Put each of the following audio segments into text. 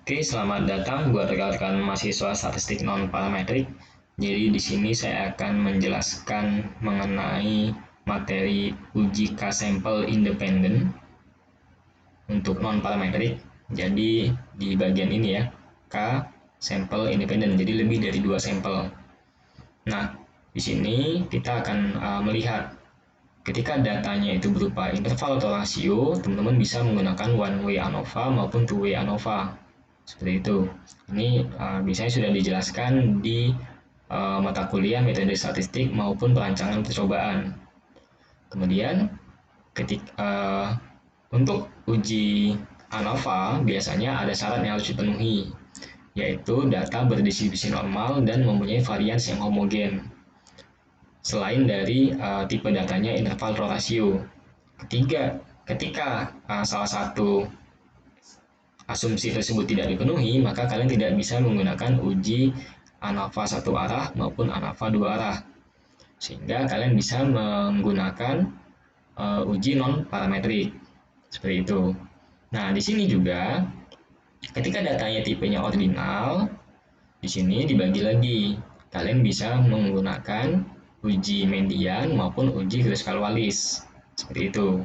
Oke, selamat datang buat rekan-rekan mahasiswa statistik non-parametrik. Jadi di sini saya akan menjelaskan mengenai materi uji K-sampel independen untuk non-parametrik. Jadi di bagian ini ya, K-sampel independen. Jadi lebih dari 2 sampel. Nah, di sini kita akan melihat ketika datanya itu berupa interval atau rasio, teman-teman bisa menggunakan one way ANOVA maupun two way ANOVA. Seperti itu. Ini biasanya sudah dijelaskan di mata kuliah metode statistik maupun perancangan percobaan. Kemudian untuk uji ANOVA biasanya ada syarat yang harus dipenuhi, yaitu data berdistribusi normal dan mempunyai varians yang homogen. Selain dari tipe datanya interval row rasio. Ketika salah satu asumsi tersebut tidak dipenuhi, maka kalian tidak bisa menggunakan uji ANOVA satu arah maupun ANOVA dua arah. Sehingga kalian bisa menggunakan uji non parametrik. Seperti itu. Nah, di sini juga ketika datanya tipenya ordinal, di sini dibagi lagi. Kalian bisa menggunakan uji median maupun uji Kruskal-Wallis. Seperti itu.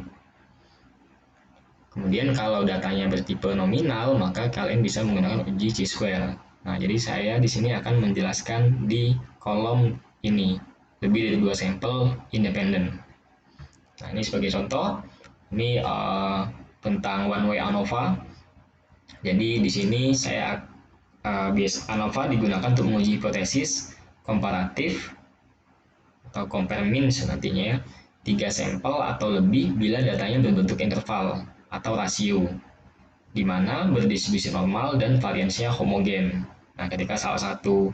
Kemudian kalau datanya bertipe nominal, maka kalian bisa menggunakan uji chi-square. Nah, jadi saya di sini akan menjelaskan di kolom ini, lebih dari 2 sampel independen. Nah, ini sebagai contoh, ini tentang one way ANOVA. Jadi di sini saya ANOVA digunakan untuk menguji hipotesis komparatif atau compare means nantinya ya, 3 sampel atau lebih bila datanya berbentuk interval atau rasio, di mana berdistribusi normal dan variansinya homogen. Nah, ketika salah satu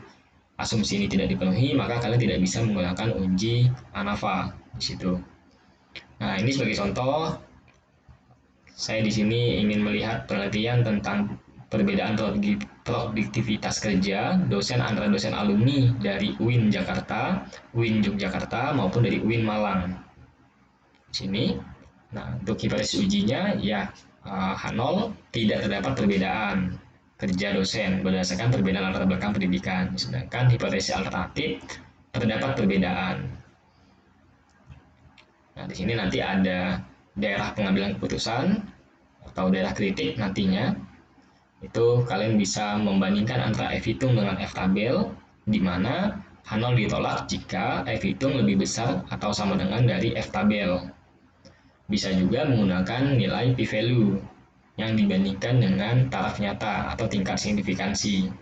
asumsi ini tidak dipenuhi, maka kalian tidak bisa menggunakan uji ANOVA di situ. Nah, ini sebagai contoh, saya di sini ingin melihat penelitian tentang perbedaan produktivitas kerja dosen antara dosen alumni dari UIN Jakarta, UIN Yogyakarta maupun dari UIN Malang. Sini. Nah, untuk hipotesis ujinya ya H0 tidak terdapat perbedaan kerja dosen berdasarkan perbedaan latar belakang pendidikan. Sedangkan hipotesis alternatif terdapat perbedaan. Nah, di sini nanti ada daerah pengambilan keputusan atau daerah kritik nantinya. Itu kalian bisa membandingkan antara F hitung dengan F tabel, di mana H0 ditolak jika F hitung lebih besar atau sama dengan dari F tabel. Bisa juga menggunakan nilai p-value yang dibandingkan dengan taraf nyata atau tingkat signifikansi,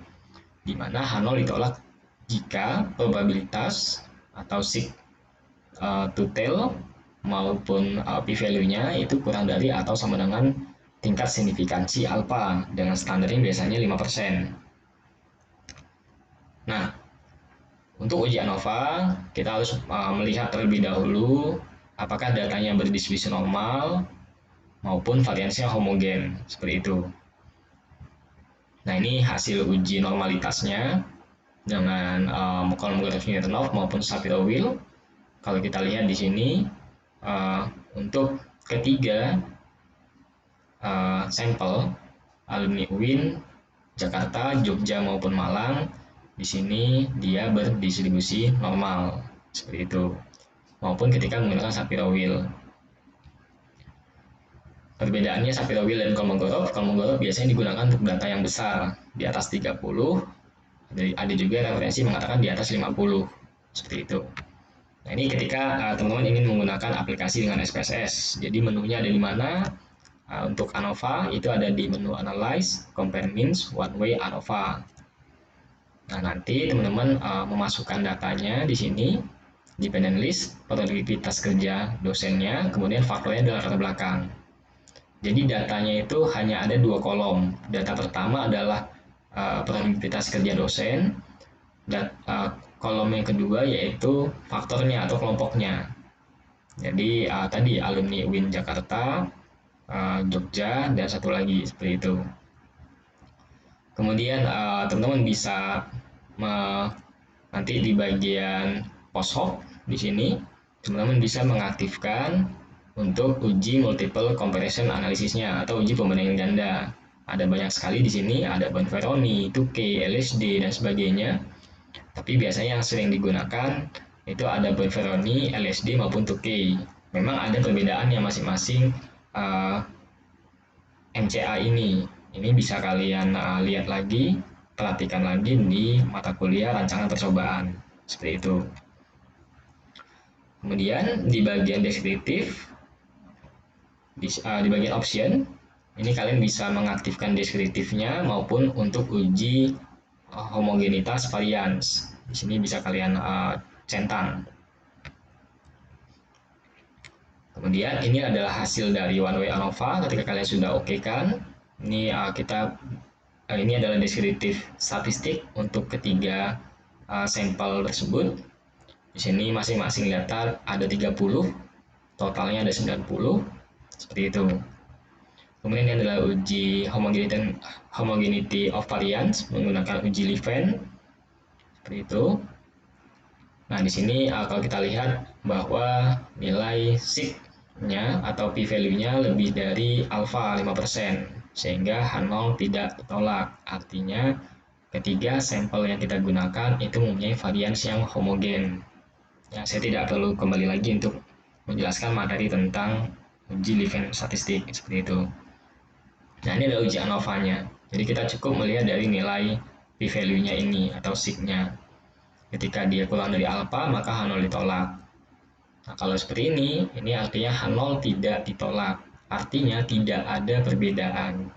di mana H0 ditolak jika probabilitas atau sig to tail maupun p-value-nya itu kurang dari atau sama dengan tingkat signifikansi alpha dengan standarnya biasanya 5%. Nah, untuk uji ANOVA, kita harus melihat terlebih dahulu apakah datanya berdistribusi normal maupun variansinya homogen, seperti itu. Nah, ini hasil uji normalitasnya dengan kolom graf Newton-Raphson maupun Shapiro-Wilk. Kalau kita lihat di sini, untuk ketiga sampel alumni UIN, Jakarta, Jogja maupun Malang, di sini dia berdistribusi normal seperti itu. Maupun ketika menggunakan Shapiro-Wilk. Perbedaannya Shapiro-Wilk dan Kolmogorov biasanya digunakan untuk data yang besar di atas 30. Ada juga referensi mengatakan di atas 50 seperti itu. Nah, ini ketika teman-teman ingin menggunakan aplikasi dengan SPSS. Jadi menunya ada di mana? Untuk ANOVA itu ada di menu Analyze, Compare Means, One Way ANOVA. Nah, nanti teman-teman memasukkan datanya di sini, dependent list, produktivitas kerja dosennya, kemudian faktornya dan latar belakang. Jadi datanya itu hanya ada 2 kolom. Data pertama adalah produktivitas kerja dosen, dan kolom yang kedua yaitu faktornya atau kelompoknya. Jadi tadi alumni UIN Jakarta, Jogja, dan satu lagi seperti itu. Kemudian teman-teman bisa nanti di bagian post hoc di sini teman-teman bisa mengaktifkan untuk uji multiple comparison analisisnya atau uji pembandingan ganda. Ada banyak sekali di sini, ada Bonferroni, 2K, LSD, dan sebagainya. Tapi biasanya yang sering digunakan itu ada Bonferroni, LSD, maupun 2K. Memang ada perbedaannya masing-masing MCA ini. Ini bisa kalian lihat lagi, perhatikan lagi di mata kuliah rancangan percobaan. Seperti itu. Kemudian di bagian deskriptif, di bagian option, ini kalian bisa mengaktifkan deskriptifnya maupun untuk uji homogenitas varians. Di sini bisa kalian centang. Kemudian ini adalah hasil dari one way ANOVA ketika kalian sudah oke kan. Ini ini adalah deskriptif statistik untuk ketiga sampel tersebut. Di sini masing-masing data ada 30, totalnya ada 90, seperti itu. Kemudian ini adalah uji homogeneity of variance menggunakan uji Levene, seperti itu. Nah, di sini kalau kita lihat bahwa nilai sig-nya atau p-value-nya lebih dari alfa 5%, sehingga H0 tidak ditolak. Artinya, ketiga sampel yang kita gunakan itu mempunyai varians yang homogen. Ya, saya tidak perlu kembali lagi untuk menjelaskan materi tentang uji Levene statistik seperti itu. Nah, ini adalah uji ANOVA-nya. Jadi kita cukup melihat dari nilai p-value-nya ini atau sig-nya. Ketika dia kurang dari alfa, maka H0 ditolak. Nah, kalau seperti ini artinya H0 tidak ditolak. Artinya tidak ada perbedaan.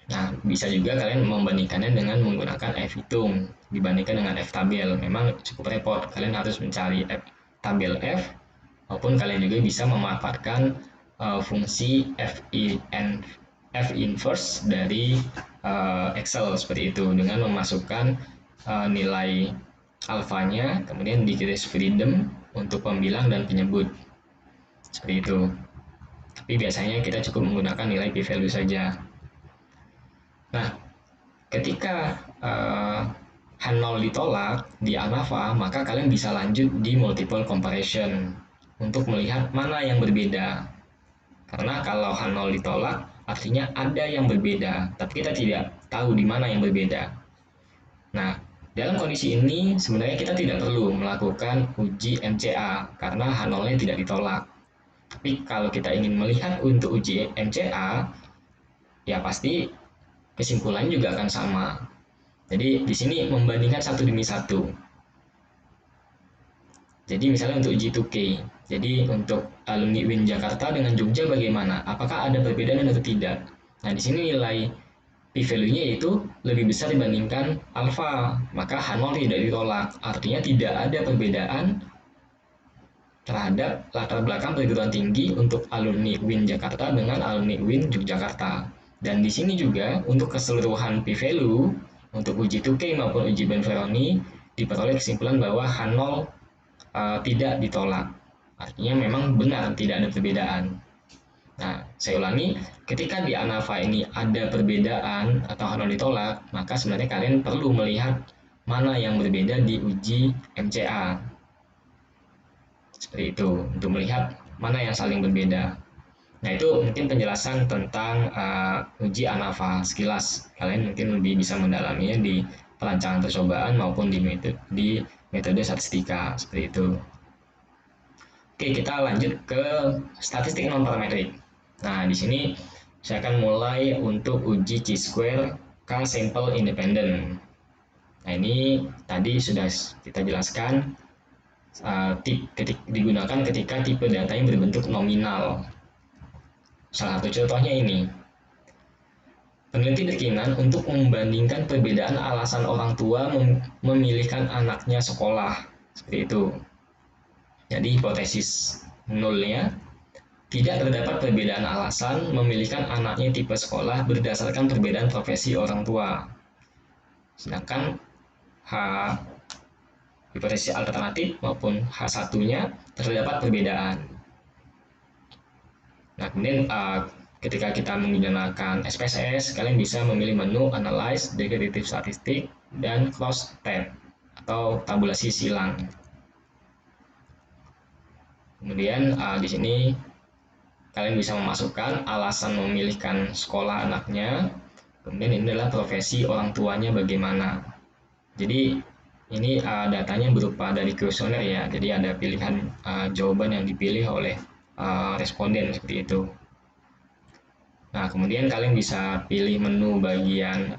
Nah, bisa juga kalian membandingkannya dengan menggunakan F-hitung dibandingkan dengan F-tabel. Memang cukup repot, kalian harus mencari tabel F, maupun kalian juga bisa memanfaatkan fungsi F inverse dari Excel seperti itu dengan memasukkan nilai alfanya, kemudian digaris freedom untuk pembilang dan penyebut. Seperti itu. Tapi biasanya kita cukup menggunakan nilai p-value saja. Nah, ketika H0 ditolak di ANOVA, maka kalian bisa lanjut di multiple comparison untuk melihat mana yang berbeda. Karena kalau H0 ditolak, artinya ada yang berbeda, tapi kita tidak tahu di mana yang berbeda. Nah, dalam kondisi ini sebenarnya kita tidak perlu melakukan uji MCA karena H0-nya tidak ditolak. Tapi kalau kita ingin melihat untuk uji MCA, ya pasti kesimpulannya juga akan sama. Jadi di sini membandingkan satu demi satu. Jadi misalnya untuk uji 2K, jadi untuk alumni UIN Jakarta dengan Jogja bagaimana? Apakah ada perbedaan atau tidak? Nah di sini nilai p-value-nya itu lebih besar dibandingkan alfa, maka H0 tidak ditolak. Artinya tidak ada perbedaan terhadap latar belakang perguruan tinggi untuk alumni UIN Jakarta dengan alumni UIN Yogyakarta. Dan di sini juga untuk keseluruhan p-value untuk uji 2K maupun uji Bonferroni diperoleh kesimpulan bahwa H0 tidak ditolak. Artinya memang benar tidak ada perbedaan. Nah, saya ulangi, ketika di ANOVA ini ada perbedaan atau H0 ditolak, maka sebenarnya kalian perlu melihat mana yang berbeda di uji MCA. Seperti itu, untuk melihat mana yang saling berbeda. Nah, itu mungkin penjelasan tentang uji ANOVA sekilas. Kalian mungkin lebih bisa mendalaminya di perancangan percobaan maupun di metode statistika, seperti itu. Oke, kita lanjut ke statistik non-parametrik. Nah, di sini saya akan mulai untuk uji chi-square K-sample independent. Nah, ini tadi sudah kita jelaskan digunakan ketika tipe data yang berbentuk nominal. Salah satu contohnya ini. Peneliti berkenan untuk membandingkan perbedaan alasan orang tua memilihkan anaknya sekolah. Seperti itu. Jadi hipotesis nolnya, tidak terdapat perbedaan alasan memilihkan anaknya tipe sekolah berdasarkan perbedaan profesi orang tua. Sedangkan hipotesis alternatif maupun H1-nya terdapat perbedaan. Nah, kemudian ketika kita menggunakan SPSS, kalian bisa memilih menu Analyze, Descriptive Statistic, dan Cross Tab atau tabulasi silang. Kemudian di sini kalian bisa memasukkan alasan memilihkan sekolah anaknya, kemudian ini adalah profesi orang tuanya bagaimana. Jadi ini datanya berupa dari kuesioner ya, jadi ada pilihan jawaban yang dipilih oleh responden seperti itu. Nah, kemudian kalian bisa pilih menu bagian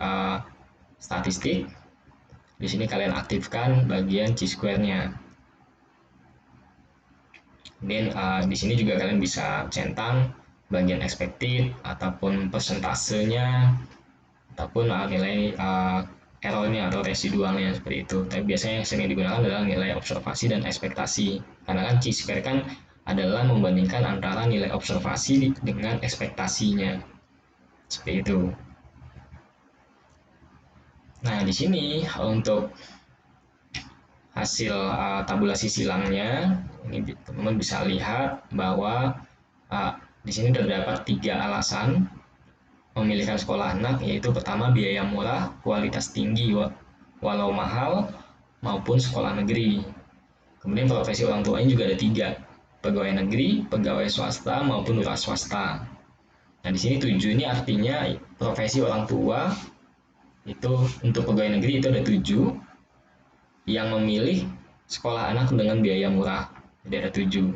statistik. Di sini kalian aktifkan bagian Chi-square-nya. Kemudian di sini juga kalian bisa centang bagian expected ataupun persentasenya ataupun nilai errornya atau residualnya seperti itu. Tapi biasanya yang sering digunakan adalah nilai observasi dan ekspektasi. Karena kan Chi-square kan adalah membandingkan antara nilai observasi dengan ekspektasinya. Seperti itu. Nah, di sini untuk hasil tabulasi silangnya, ini teman-teman bisa lihat bahwa di sini terdapat 3 alasan memilihkan sekolah anak, yaitu pertama biaya murah, kualitas tinggi walau mahal, maupun sekolah negeri. Kemudian profesi orang tuanya juga ada 3, pegawai negeri, pegawai swasta, maupun wira swasta. Nah, di sini 7 ini artinya profesi orang tua itu untuk pegawai negeri itu ada 7 yang memilih sekolah anak dengan biaya murah. Jadi ada 7.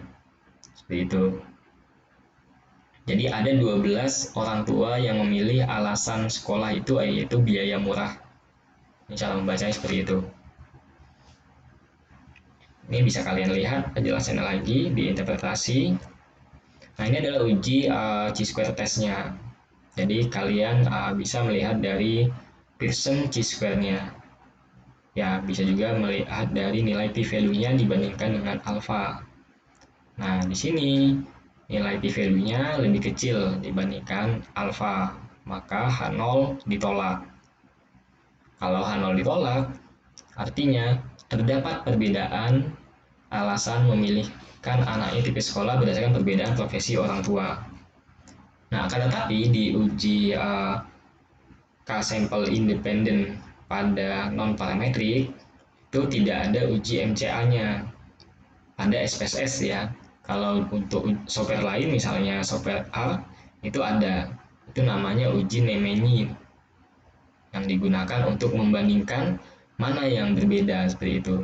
Seperti itu. Jadi ada 12 orang tua yang memilih alasan sekolah itu yaitu biaya murah. Ini cara membacanya seperti itu. Ini bisa kalian lihat penjelasannya lagi di interpretasi. Nah, ini adalah uji Chi-square testnya. Jadi kalian bisa melihat dari Pearson Chi-square-nya. Ya, bisa juga melihat dari nilai p-value-nya dibandingkan dengan alpha. Nah, di sini nilai p-value-nya lebih kecil dibandingkan alpha, maka H0 ditolak. Kalau H0 ditolak, artinya terdapat perbedaan alasan memilihkan anaknya tipe sekolah berdasarkan perbedaan profesi orang tua. Nah, akan tetapi di uji K-sampel independen pada non-parametrik itu tidak ada uji MCA-nya, ada SPSS ya. Kalau untuk software lain misalnya software A itu ada, itu namanya uji Nemenyi yang digunakan untuk membandingkan mana yang berbeda seperti itu.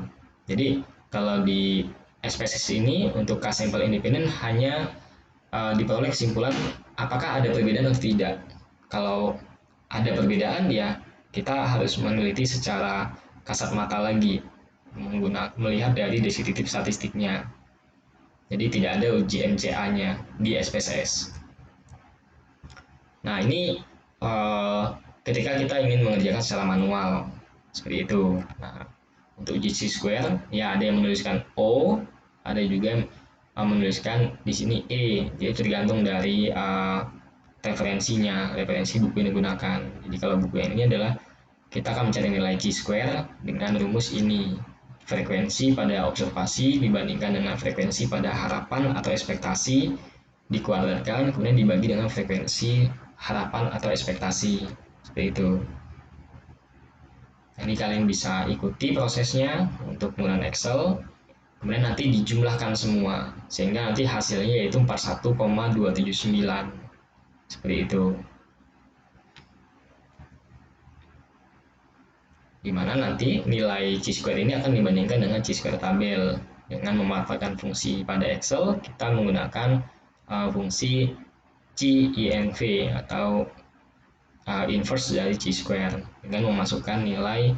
Jadi kalau di SPSS ini untuk K-sampel independen hanya diperoleh kesimpulan apakah ada perbedaan atau tidak. Kalau ada perbedaan ya kita harus meneliti secara kasat mata lagi melihat dari deskriptif statistiknya. Jadi tidak ada uji MCA-nya di SPSS. Nah, ini ketika kita ingin mengerjakan secara manual seperti itu. Nah, untuk uji Chi-square ya ada yang menuliskan O, ada juga yang menuliskan di sini E. Jadi tergantung dari referensi buku yang digunakan. Jadi kalau buku yang ini adalah kita akan mencari nilai Chi-square dengan rumus ini. Frekuensi pada observasi dibandingkan dengan frekuensi pada harapan atau ekspektasi dikuadratkan kemudian dibagi dengan frekuensi harapan atau ekspektasi. Seperti itu. Ini kalian bisa ikuti prosesnya untuk penggunaan Excel. Kemudian nanti dijumlahkan semua sehingga nanti hasilnya yaitu 41,279. Seperti itu. Di mana nanti nilai Chi-square ini akan dibandingkan dengan Chi-square tabel. Dengan memanfaatkan fungsi pada Excel, kita menggunakan fungsi Chi-INV atau inverse dari Chi-square dengan memasukkan nilai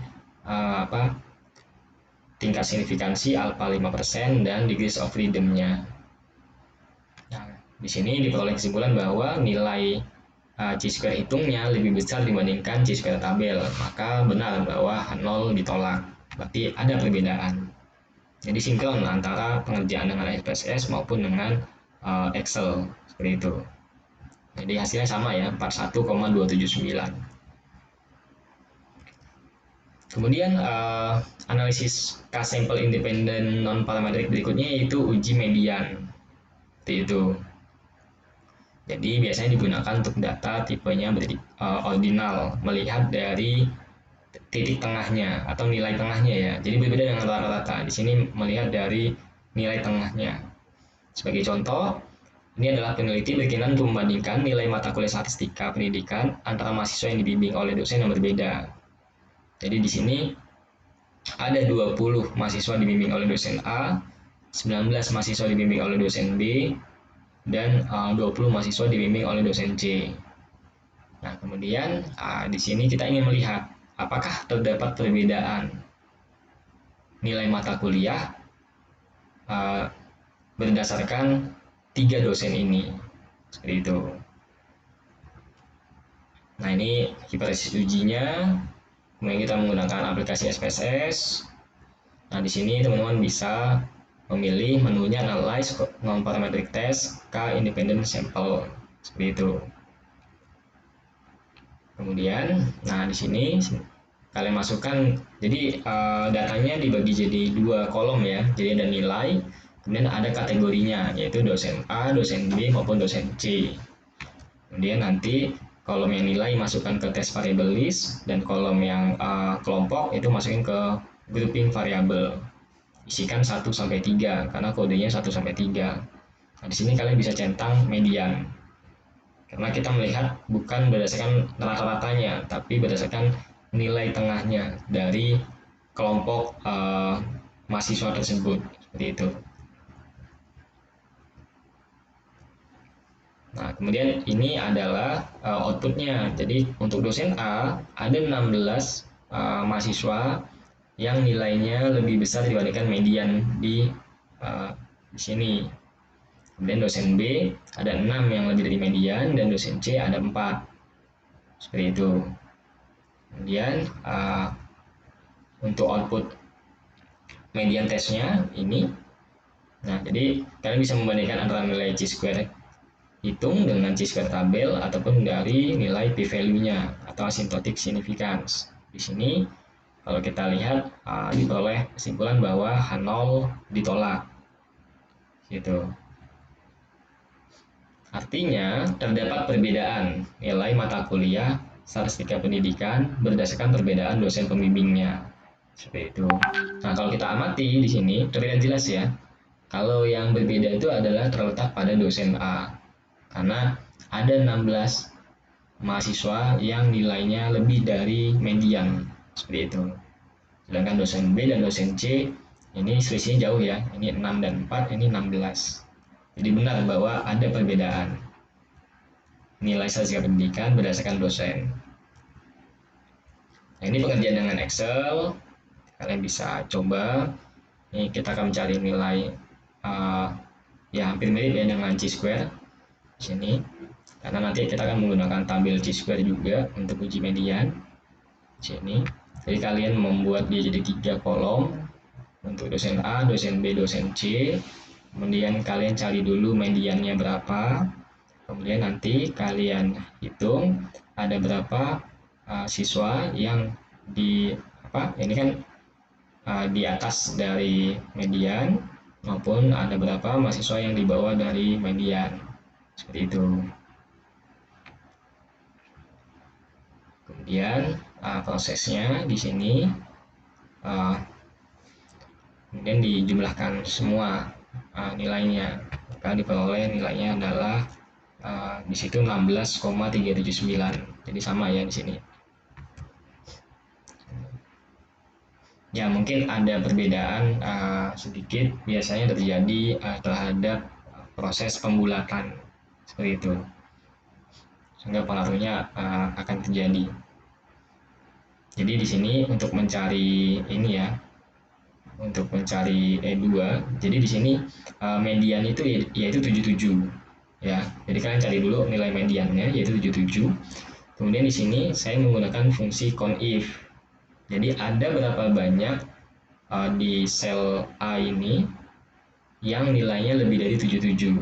tingkat signifikansi alpha 5% dan degrees of freedom-nya. Nah, di sini diperoleh kesimpulan bahwa nilai Chi-square hitungnya lebih besar dibandingkan Chi-square tabel, maka benar bahwa 0 ditolak, berarti ada perbedaan. Jadi sinkron antara pengerjaan dengan SPSS maupun dengan Excel, seperti itu. Jadi hasilnya sama ya, 41,279. Kemudian analisis K-sampel independen non-parametrik berikutnya yaitu uji median. Seperti itu. Jadi biasanya digunakan untuk data tipenya ordinal, melihat dari titik tengahnya atau nilai tengahnya ya. Jadi berbeda dengan rata-rata. Di sini melihat dari nilai tengahnya. Sebagai contoh, Ini adalah peneliti berkenan untuk membandingkan nilai mata kuliah statistika pendidikan antara mahasiswa yang dibimbing oleh dosen yang berbeda. Jadi di sini ada 20 mahasiswa dibimbing oleh dosen A, 19 mahasiswa dibimbing oleh dosen B, dan 20 mahasiswa dibimbing oleh dosen C. Nah, kemudian di sini kita ingin melihat apakah terdapat perbedaan nilai mata kuliah berdasarkan 3 dosen ini. Seperti itu. Nah, ini hipotesis ujinya. Kemudian kita menggunakan aplikasi SPSS. Nah, di sini teman-teman bisa memilih menunya Analyze Non-Parametric Test K Independent Sample. Seperti itu. Kemudian, nah di sini kalian masukkan, jadi datanya dibagi jadi 2 kolom ya. Jadi ada nilai, kemudian ada kategorinya, yaitu dosen A, dosen B maupun dosen C. Kemudian nanti kolom yang nilai masukkan ke test variable list, dan kolom yang kelompok itu masukin ke grouping variable. Isikan 1 sampai 3 karena kodenya 1 sampai 3. Nah, di sini kalian bisa centang median. Karena kita melihat bukan berdasarkan rata-ratanya, tapi berdasarkan nilai tengahnya dari kelompok mahasiswa tersebut. Seperti itu. Nah, kemudian ini adalah outputnya. Jadi untuk dosen A ada 16 mahasiswa yang nilainya lebih besar dibandingkan median di sini. Kemudian dosen B ada 6 yang lebih dari median, dan dosen C ada 4. Seperti itu. Kemudian untuk output median tesnya ini. Nah, jadi kalian bisa membandingkan antara nilai chi-square hitung dengan chi-square tabel ataupun dari nilai p-value-nya atau asymptotic significance. Di sini kalau kita lihat diperoleh kesimpulan bahwa H0 ditolak. Gitu. Artinya terdapat perbedaan nilai mata kuliah statistika pendidikan berdasarkan perbedaan dosen pembimbingnya. Seperti itu. Nah, kalau kita amati di sini terlihat jelas ya. Kalau yang berbeda itu adalah terletak pada dosen A. Karena ada 16 mahasiswa yang nilainya lebih dari median. Seperti itu. Sedangkan dosen B dan dosen C ini selisihnya jauh ya. Ini 6 dan 4, ini 16. Jadi benar bahwa ada perbedaan nilai statistika pendidikan berdasarkan dosen. Nah, ini pengerjaan dengan Excel. Kalian bisa coba. Ini kita akan mencari nilai ya hampir mirip ya dengan chi-square di sini. Karena nanti kita akan menggunakan tabel chi-square juga untuk uji median di sini. Jadi kalian membuat dia jadi 3 kolom untuk dosen A, dosen B, dosen C. Kemudian kalian cari dulu mediannya berapa. Kemudian nanti kalian hitung ada berapa siswa yang ini kan di atas dari median, maupun ada berapa mahasiswa yang di bawah dari median. Seperti itu. Kemudian prosesnya di sini kemudian dijumlahkan semua nilainya, maka diperoleh nilainya adalah di situ 16,379. Jadi sama ya di sini. Ya, mungkin ada perbedaan sedikit biasanya terjadi terhadap proses pembulatan seperti itu, sehingga pengaruhnya akan terjadi. Jadi di sini untuk mencari ini ya, untuk mencari E2, jadi di sini median itu yaitu 77 ya. Jadi kalian cari dulu nilai mediannya yaitu 77. Kemudian di sini saya menggunakan fungsi conif. Jadi ada berapa banyak di sel A ini yang nilainya lebih dari 77.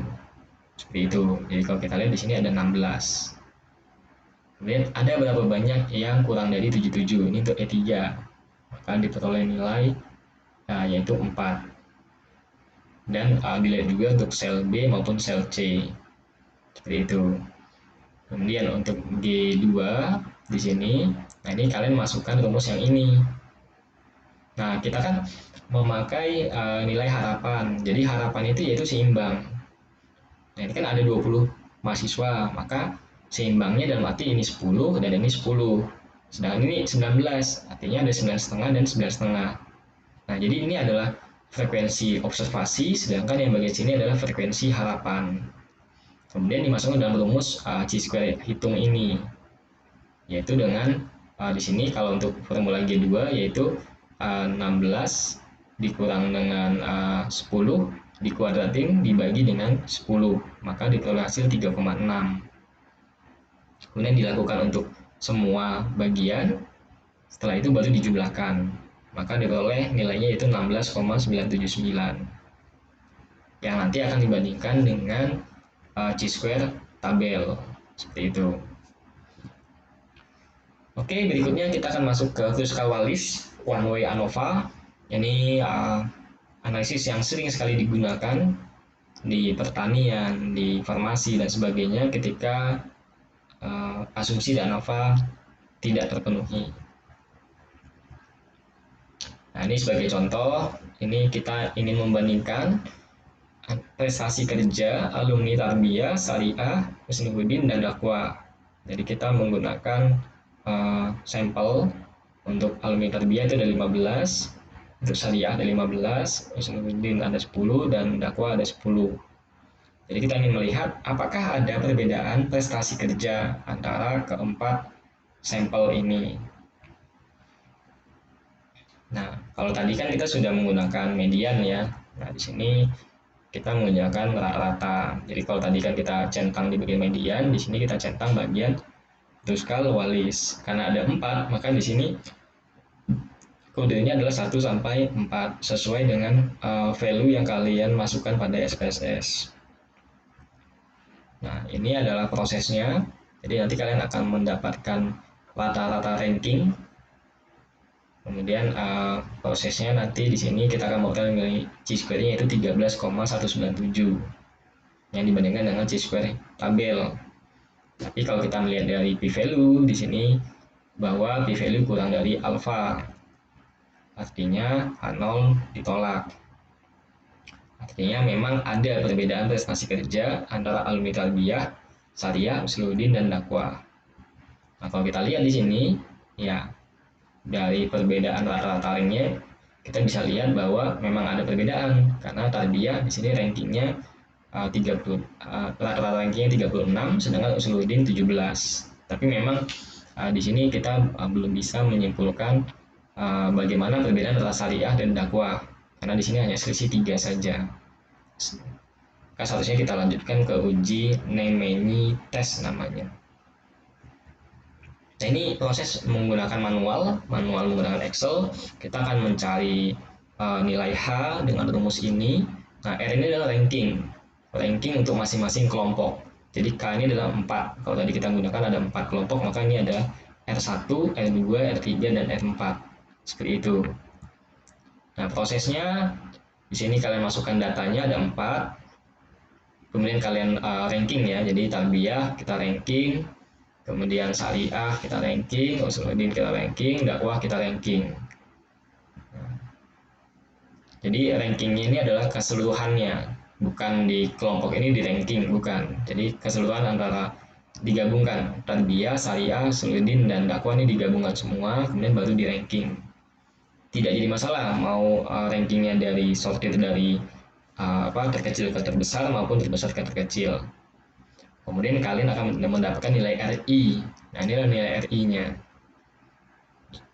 Seperti itu. Jadi kalau kita lihat di sini ada 16. Kemudian ada berapa banyak yang kurang dari 77. Ini untuk E3. Maka diperoleh nilai yaitu 4. Dan dilihat juga untuk sel B maupun sel C. Seperti itu. Kemudian untuk G2 di sini, nah ini kalian masukkan rumus yang ini. Nah, kita kan memakai nilai harapan. Jadi harapan itu yaitu seimbang. Nah, ini kan ada 20 mahasiswa, maka seimbangnya dalam arti ini 10 dan ini 10. Sedangkan ini 19, artinya ada 9,5 dan 9,5. Nah, jadi ini adalah frekuensi observasi, sedangkan yang bagian sini adalah frekuensi harapan. Kemudian dimasukkan dalam rumus chi-square hitung ini, yaitu dengan di sini kalau untuk formula G2 yaitu 16 dikurang dengan 10 dikuadratin dibagi dengan 10, maka diperoleh hasil 3,6. Kemudian dilakukan untuk semua bagian, setelah itu baru dijumlahkan, maka diperoleh nilainya yaitu 16,979 yang nanti akan dibandingkan dengan chi-square tabel seperti itu. Oke, berikutnya kita akan masuk ke Kruskal-Wallis one way ANOVA. Ini analisis yang sering sekali digunakan di pertanian, di farmasi dan sebagainya ketika asumsi dan ANOVA tidak terpenuhi. Nah, ini sebagai contoh, ini kita ingin membandingkan prestasi kerja alumni Tarbiyah, Syariah, Husnuddin, dan Dakwah. Jadi kita menggunakan sampel untuk alumni Tarbiyah itu ada 15, untuk Syariah ada 15, Husnuddin ada 10, dan Dakwah ada 10. Jadi kita ingin melihat apakah ada perbedaan prestasi kerja antara keempat sampel ini. Nah, kalau tadi kan kita sudah menggunakan median ya. Nah, di sini kita menggunakan rata-rata. Jadi kalau tadi kan kita centang di bagian median, di sini kita centang bagian Kruskal-Wallis. Karena ada 4, maka di sini kodenya adalah 1 sampai 4 sesuai dengan value yang kalian masukkan pada SPSS. Nah, ini adalah prosesnya. Jadi nanti kalian akan mendapatkan rata-rata ranking. Kemudian prosesnya nanti di sini kita akan menggunakan nilai chi-square-nya yaitu 13,197 yang dibandingkan dengan chi-square tabel. Tapi kalau kita melihat dari p-value di sini bahwa p-value kurang dari alfa, artinya H0 ditolak. Artinya memang ada perbedaan prestasi kerja antara alumni Tarbiyah, Syariah, Husnuddin, dan Dakwah. Nah, kalau kita lihat di sini, ya dari perbedaan rata-rata ranknya kita bisa lihat bahwa memang ada perbedaan karena Tarbiyah di sini rankingnya 30, rata-rata rankingnya 36, sedangkan Husnuddin 17. Tapi memang di sini kita belum bisa menyimpulkan bagaimana perbedaan antara Syariah dan Dakwah karena di sini hanya selisih 3 saja. Maka seharusnya kita lanjutkan ke uji Nemeni test namanya. Nah, ini proses menggunakan manual menggunakan Excel. Kita akan mencari nilai H dengan rumus ini. Nah, R ini adalah ranking untuk masing-masing kelompok. Jadi K ini adalah 4. Kalau tadi kita gunakan ada 4 kelompok, maka ini ada R1, R2, R3, dan R4. Seperti itu. Nah, prosesnya di sini kalian masukkan datanya ada 4. Kemudian kalian ranking ya. Jadi Tarbiyah kita ranking, kemudian Syariah kita ranking, Husnuddin kita ranking, Dakwah kita ranking. Jadi rankingnya ini adalah keseluruhannya, bukan di kelompok ini di ranking, bukan. Jadi keseluruhan antara digabungkan Tarbiyah, Syariah, Husnuddin, dan Dakwah ini digabungkan semua, kemudian baru di ranking. Tidak jadi masalah mau rankingnya dari sortir dari terkecil ke terbesar maupun terbesar ke terkecil. Kemudian kalian akan mendapatkan nilai RI. Nah, ini adalah nilai RI-nya,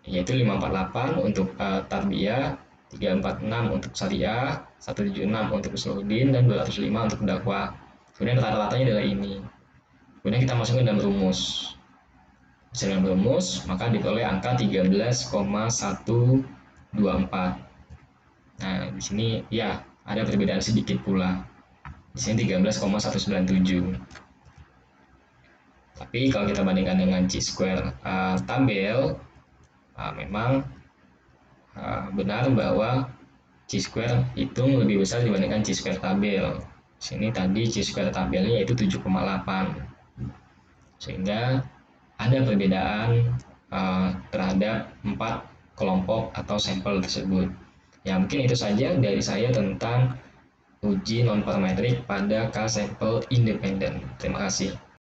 yaitu 548 untuk Tarbiyah, 346 untuk Syariah, 176 untuk Husnuddin, dan 205 untuk Dakwah. Kemudian rata-ratanya adalah ini. Kemudian kita masukkan dalam rumus. Dalam rumus, maka diperoleh angka 13,124. Nah, di sini ya ada perbedaan sedikit pula. Di sini 13,197. Tapi kalau kita bandingkan dengan chi-square tabel, memang benar bahwa chi-square hitung lebih besar dibandingkan chi-square tabel. Di sini tadi chi-square tabelnya yaitu 7,8. Sehingga ada perbedaan terhadap 4 kelompok atau sampel tersebut. Ya, mungkin itu saja dari saya tentang uji non parametrik pada K sampel independen. Terima kasih.